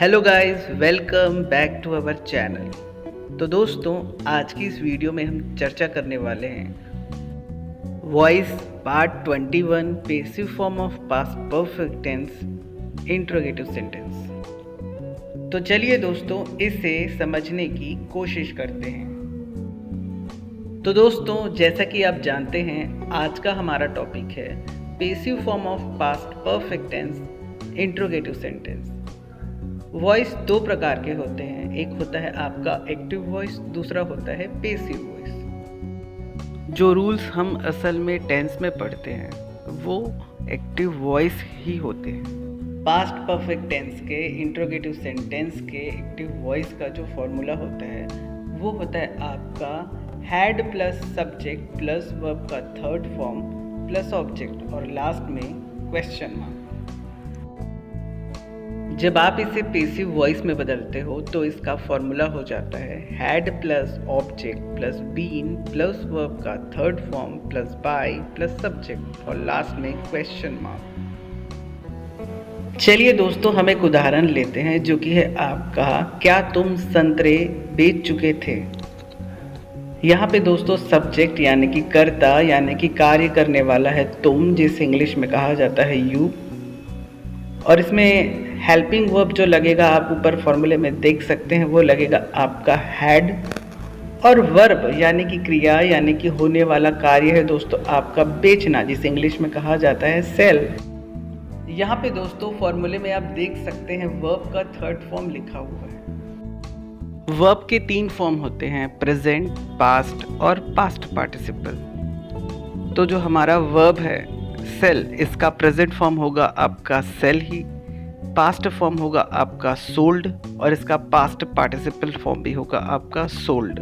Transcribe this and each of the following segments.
Hello guys, welcome back to our channel. तो दोस्तों, आज की इस वीडियो में हम चर्चा करने वाले हैं voice part 21 passive form of past perfect tense interrogative sentence. तो चलिए दोस्तों, इसे समझने की कोशिश करते हैं। तो दोस्तों, जैसा कि आप जानते हैं, आज का हमारा टॉपिक है passive form of past perfect tense interrogative sentence. Voice दो प्रकार के होते हैं, एक होता है आपका एक्टिव वॉइस, दूसरा होता है पैसिव वॉइस। जो रूल्स हम असल में टेंस में पढ़ते हैं वो एक्टिव वॉइस ही होते हैं। पास्ट परफेक्ट टेंस के इंट्रोगेटिव सेंटेंस के एक्टिव वॉइस का जो फॉर्मूला होता है वो होता है आपका had plus subject plus verb का थर्ड फॉर्म प्लस ऑब्जेक्ट और लास्ट में क्वेश्चन मार्क। जब आप इसे पैसिव वॉइस में बदलते हो तो इसका फॉर्मूला हो जाता है had plus object plus been plus verb का third form plus by plus subject और लास्ट में क्वेश्चन मार्क। चलिए दोस्तों, हम एक उदाहरण लेते हैं जो कि है आपका क्या तुम संतरे बेच चुके थे। यहाँ पे दोस्तों सब्जेक्ट यानी कि कर्ता यानी कि कार्य करने वाला है तुम, जिसे इंग्लिश में कहा जाता है यू, और इसमें हेल्पिंग वर्ब जो लगेगा आप ऊपर फॉर्मूले में देख सकते हैं वो लगेगा आपका हैड, और वर्ब यानी कि क्रिया यानी कि होने वाला कार्य है दोस्तों आपका बेचना, जिसे इंग्लिश में कहा जाता है सेल। यहाँ पे दोस्तों फॉर्मूले में आप देख सकते हैं वर्ब का थर्ड फॉर्म लिखा हुआ है। वर्ब के तीन फॉर्म होते हैं, प्रेजेंट, पास्ट और पास्ट पार्टिसिपल। तो जो हमारा वर्ब है सेल, इसका प्रेजेंट फॉर्म होगा आपका सेल ही, पास्ट फॉर्म होगा आपका सोल्ड और इसका पास्ट पार्टिसिपल फॉर्म भी होगा आपका सोल्ड।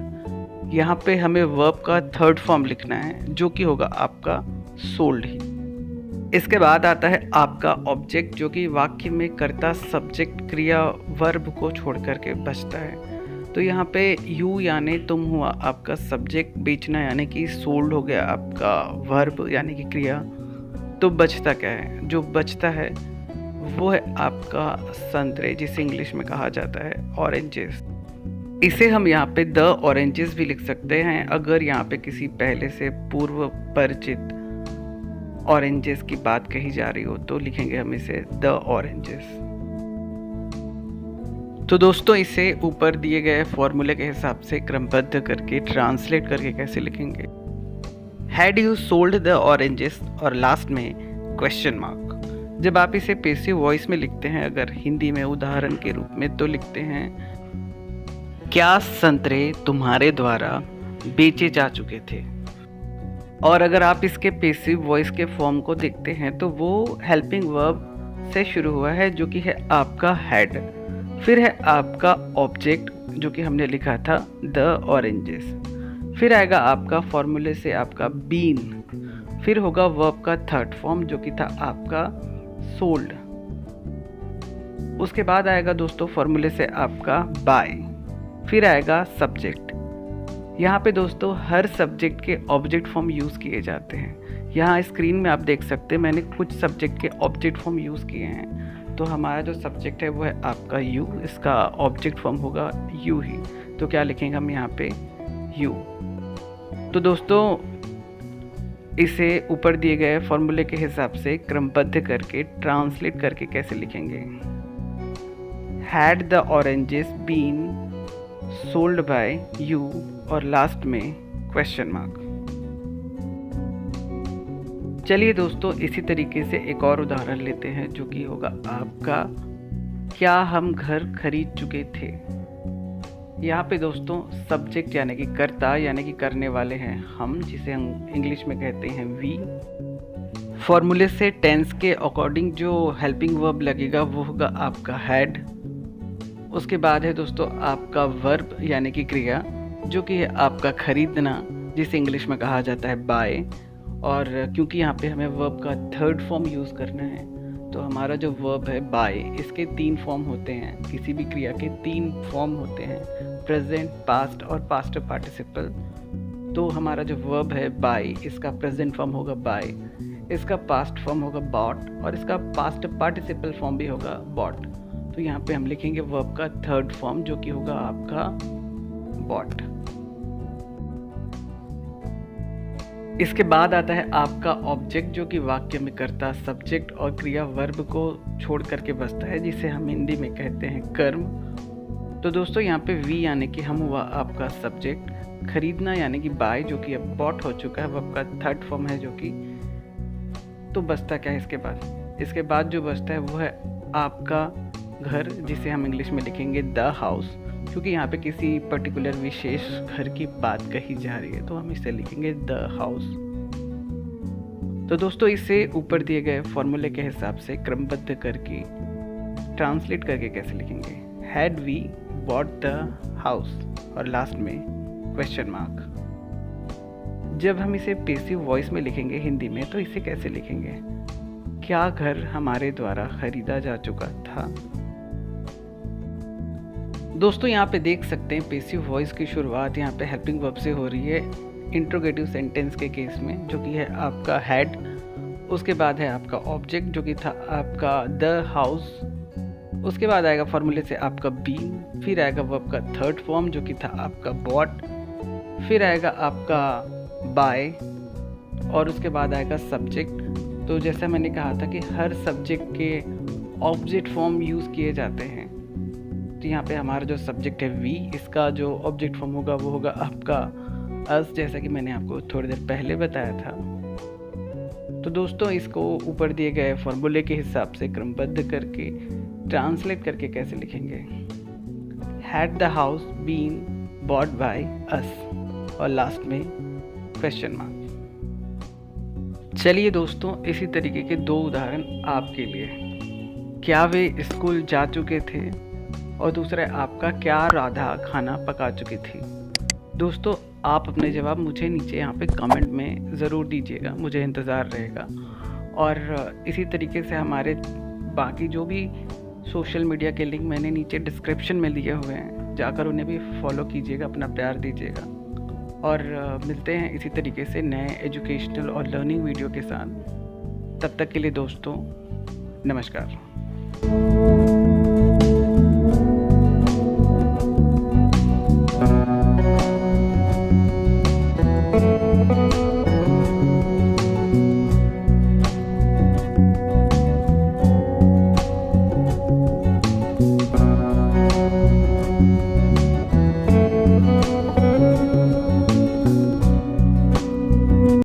यहाँ पे हमें वर्ब का थर्ड फॉर्म लिखना है जो कि होगा आपका सोल्ड ही। इसके बाद आता है आपका ऑब्जेक्ट जो कि वाक्य में कर्ता सब्जेक्ट क्रिया वर्ब को छोड़ करके बचता है। तो यहाँ पे यू यानी तुम हुआ आपका सब्जेक्ट, बेचना यानी कि सोल्ड हो गया आपका वर्ब यानी कि क्रिया। तो बचता क्या है? जो बचता है वो है आपका संतरे, जिसे इंग्लिश में कहा जाता है ऑरेंजेस। इसे हम यहाँ पे द ऑरेंजेस भी लिख सकते हैं अगर यहाँ पे किसी पहले से पूर्व परिचित ऑरेंजेस की बात कही जा रही हो तो लिखेंगे हम इसे द ऑरेंजेस। तो दोस्तों, इसे ऊपर दिए गए फॉर्मूले के हिसाब से क्रमबद्ध करके ट्रांसलेट करके कैसे लिखेंगे, had you sold the oranges और लास्ट में क्वेश्चन मार्क। जब आप इसे पैसिव वॉइस में लिखते हैं अगर हिंदी में उदाहरण के रूप में तो लिखते हैं क्या संतरे तुम्हारे द्वारा बेचे जा चुके थे। और अगर आप इसके पैसिव वॉइस के फॉर्म को देखते हैं तो वो हेल्पिंग वर्ब से शुरू हुआ है जो कि है आपका हैड, फिर है आपका ऑब्जेक्ट जो कि हमने लिखा था द ऑरेंजेस, फिर आएगा आपका फॉर्मूले से आपका बीन, फिर होगा वर्ब का थर्ड फॉर्म जो कि था आपका सोल्ड। उसके बाद आएगा दोस्तों फॉर्मूले से आपका बाय, फिर आएगा सब्जेक्ट। यहाँ पे दोस्तों हर सब्जेक्ट के ऑब्जेक्ट फॉर्म यूज़ किए जाते हैं। यहाँ स्क्रीन में आप देख सकते हैं मैंने कुछ सब्जेक्ट के ऑब्जेक्ट फॉर्म यूज़ किए हैं। तो हमारा जो सब्जेक्ट है वो है आपका यू, इसका ऑब्जेक्ट फॉर्म होगा यू ही। तो क्या लिखेंगे हम यहाँ पे यू। तो दोस्तों, इसे ऊपर दिए गए फॉर्मूले के हिसाब से क्रमबद्ध करके ट्रांसलेट करके कैसे लिखेंगे, had the oranges been sold by you और लास्ट में क्वेश्चन मार्क। चलिए दोस्तों, इसी तरीके से एक और उदाहरण लेते हैं जो कि होगा आपका क्या हम घर खरीद चुके थे। यहाँ पे दोस्तों सब्जेक्ट यानी कि कर्ता यानी कि करने वाले हैं हम, जिसे हम इंग्लिश में कहते हैं वी। फॉर्मूले से टेंस के अकॉर्डिंग जो हेल्पिंग वर्ब लगेगा वो होगा आपका हैड। उसके बाद है दोस्तों आपका वर्ब यानी कि क्रिया जो कि है आपका खरीदना, जिसे इंग्लिश में कहा जाता है बाय। और क्योंकि यहाँ पे हमें वर्ब का थर्ड फॉर्म यूज़ करना है तो हमारा जो वर्ब है बाय, इसके तीन फॉर्म होते हैं, किसी भी क्रिया के तीन फॉर्म होते हैं, प्रेजेंट, पास्ट और पास्ट पार्टिसिपल। तो हमारा जो वर्ब है बाय, इसका प्रेजेंट फॉर्म होगा बाय, इसका पास्ट फॉर्म होगा बॉट और इसका पास्ट पार्टिसिपल फॉर्म भी होगा बॉट। तो यहाँ पे हम लिखेंगे वर्ब का थर्ड फॉर्म जो कि होगा आपका बॉट। इसके बाद आता है आपका ऑब्जेक्ट जो कि वाक्य में कर्ता, सब्जेक्ट और क्रिया वर्ब को छोड़ करके बसता है, जिसे हम हिंदी में कहते हैं कर्म। तो दोस्तों यहाँ पे वी यानी कि हम हुआ आपका सब्जेक्ट, खरीदना यानी कि बाय जो कि अब बॉट हो चुका है, वर्ब का थर्ड फॉर्म है जो कि, तो बचता क्या है इसके बाद जो बचता है वो है आपका घर, जिसे हम इंग्लिश में लिखेंगे द हाउस, क्योंकि यहाँ पे किसी पर्टिकुलर विशेष घर की बात कही जा रही है तो हम इसे लिखेंगे द हाउस। तो दोस्तों इसे ऊपर दिए गए फॉर्मूले के हिसाब से क्रमबद्ध करके ट्रांसलेट करके कैसे लिखेंगे, had we bought the house और लास्ट में क्वेश्चन मार्क। जब हम इसे पैसिव वॉइस में लिखेंगे हिंदी में तो इसे कैसे लिखेंगे, क्या घर हमारे द्वारा खरीदा जा चुका था। दोस्तों यहाँ पे देख सकते हैं पैसिव वॉइस की शुरुआत यहाँ पे हेल्पिंग वर्ब से हो रही है इंट्रोगेटिव सेंटेंस के केस में, जो कि है आपका हैड, उसके बाद है आपका ऑब्जेक्ट जो कि था आपका द हाउस, उसके बाद आएगा फॉर्मूले से आपका बी, फिर आएगा वर्ब का थर्ड फॉर्म जो कि था आपका बॉट, फिर आएगा आपका बाय और उसके बाद आएगा सब्जेक्ट। तो जैसा मैंने कहा था कि हर सब्जेक्ट के ऑब्जेक्ट फॉर्म यूज़ किए जाते हैं, तो यहाँ पे हमारा जो सब्जेक्ट है वी, इसका जो ऑब्जेक्ट फॉर्म होगा वो होगा आपका अस, जैसा कि मैंने आपको थोड़ी देर पहले बताया था। तो दोस्तों इसको ऊपर दिए गए फॉर्मूले के हिसाब से क्रमबद्ध करके ट्रांसलेट करके कैसे लिखेंगे, had the house been bought by us और लास्ट में क्वेश्चन मार्क। चलिए दोस्तों इसी तरीके के दो उदाहरण आपके लिए, क्या वे स्कूल जा चुके थे और दूसरा आपका क्या राधा खाना पका चुकी थी। दोस्तों आप अपने जवाब मुझे नीचे यहाँ पे कमेंट में ज़रूर दीजिएगा, मुझे इंतज़ार रहेगा। और इसी तरीके से हमारे बाकी जो भी सोशल मीडिया के लिंक मैंने नीचे डिस्क्रिप्शन में दिए हुए हैं, जाकर उन्हें भी फॉलो कीजिएगा, अपना प्यार दीजिएगा। और मिलते हैं इसी तरीके से नए एजुकेशनल और लर्निंग वीडियो के साथ। तब तक के लिए दोस्तों नमस्कार।